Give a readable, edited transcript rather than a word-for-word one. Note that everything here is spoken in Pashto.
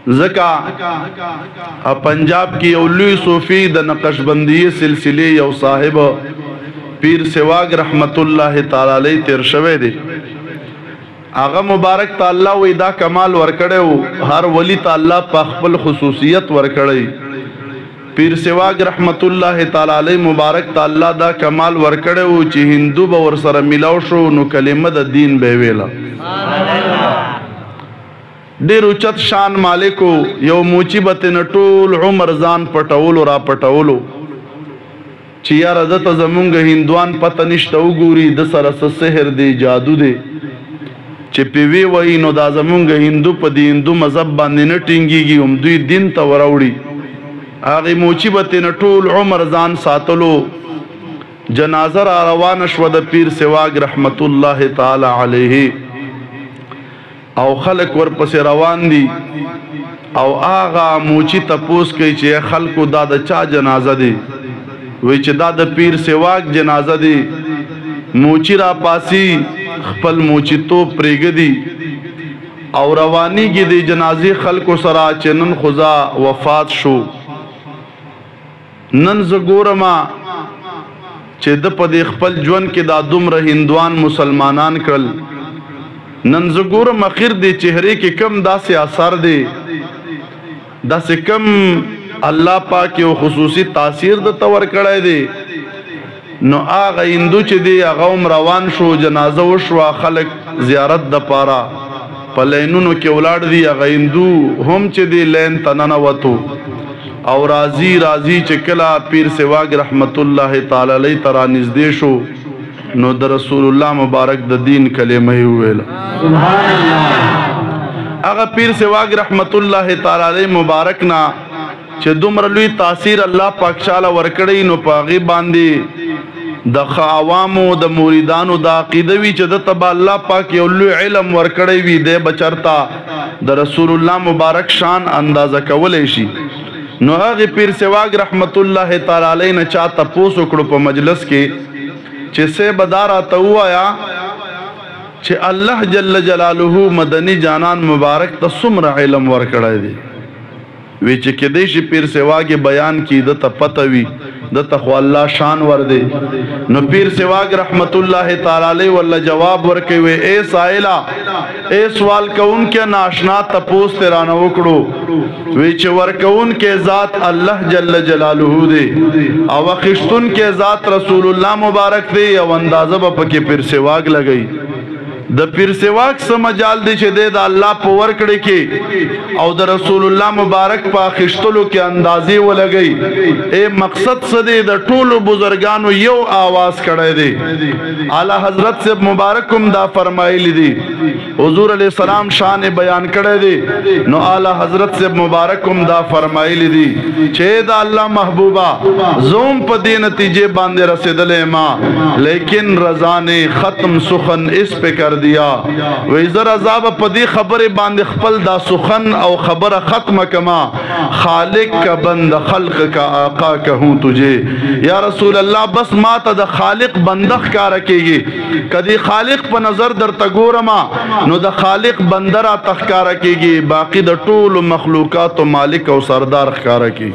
زکا پنجاب کی اولوی صوفی د نقشبندی سلسلے یو صاحب پیر سواگ رحمت اللہ تعالی علیہ تیر شوے دے آغا مبارک تا اللہ وی دا کمال ورکڑے ہو ہر ولی تا اللہ پا خپل خصوصیت ورکڑے پیر سواگ رحمت اللہ تعالی علیہ مبارک تا اللہ دا کمال ورکڑے ہو چی ہندو با ورسر ملاو شو نو کلمہ دا دین بیویلا دیر اچت شان مالکو یو موچی بتن ټول عمر ځان پټولو را پټولو چې یار عزت زمونږ هندوان پته نشته وګوري د سره سحر دی جادو دی چې پیوی وای نو دا زمونږ هندو په دی هندو مذهب باندې نه ټینګيږي هم دوی دین ته وراوړي هغه موچی بتن ټول عمر ځان ساتلو جنازه را روان شو د پیر سواگ رحمت الله تعالی علیه او خلق ورپس روان دی او آغا موچی تپوس کئی چی خلقو دا دا چا جنازہ دی وی چی دا دا پیر سواگ جنازہ دی موچی را پاسی خپل موچی تو پریگ دی او روانی گی دی جنازی خلقو سرا چنن خدا وفات شو نن زگورما چی دا پا دی خپل جون کی دا دمر ہندوان مسلمانان کرل نن زګور مخیر دی چہرے کے کم دا سے اثر دی دا سے کم اللہ پاک یو خصوصی تاثیر دا تور کڑے دی نو آغا ہندو چی دی آغاوم روان شو جنازہ وشو خلق زیارت دا پارا پلینونو کی اولاد دی آغا ہندو ہم چی دی لین تننواتو او رازی چکلا پیر سواگ رحمت اللہ تعالی علیہ ترا نزدے شو نو در رسول اللہ مبارک دا دین کلمہ ہوئیلا اگا پیر سواگ رحمت اللہ تعالی علیہ مبارکنا چھ دمرلوی تاثیر اللہ پاکشالا ورکڑی نو پاغی باندی دا عوامو دا موریدانو دا عقیدوی چھ دا تبا اللہ پاک یولو علم ورکڑی وی دے بچرتا دا رسول اللہ مبارک شان اندازہ کولیشی نو اگی پیر سواگ رحمت اللہ تعالی علیہ نا چاہتا پوس اکڑو پا مجلس کے چھے سے بدارا تو آیا چھے اللہ جل جلالہ مدنی جانان مبارک تا سمر علم ورکڑے دی وی چھے کدیشی پیر سواگ بیان کی دتا پتوی دتا خو اللہ شان وردے نو پیر سواگ رحمت اللہ تعالی علیہ واللہ جواب ورکے ہوئے اے سائلہ اے سوال کون کے ناشنا تپوس تیرانا وکڑو وی چھے ورکون کے ذات اللہ جل جلالہ دے او خشتن کے ذات رسول اللہ مبارک دے او اندازہ با پکی پیر سواگ لگئی دا پیر سواگ سمجال دے چھے دے دا اللہ پا ورکڑے کے او دا رسول اللہ مبارک پا خشتلو کے اندازے و لگئی اے مقصد سدے دا طول بزرگانو یو آواز کڑے دے اعلیٰ حضرت سے مبارکم دا فرمائی لی دی حضور علیہ السلام شان بیان کڑے دے نو اعلیٰ حضرت سے مبارکم دا فرمائی لی دی چھے دا اللہ محبوبہ زوم پا دی نتیجے باندے رسدلے ماں لیکن رضا نے ختم سخن اس پہ کر دیا ویزر عذاب پدی خبر باند خپل دا سخن او خبر ختم کما خالق کا بند خلق کا آقا کہوں تجھے یا رسول اللہ بس ماتا دا خالق بندخ کا رکے گی کدی خالق پا نظر در تگورما نو دا خالق بندرہ تخ کا رکے گی باقی دا طول مخلوقات و مالک و سردار کا رکے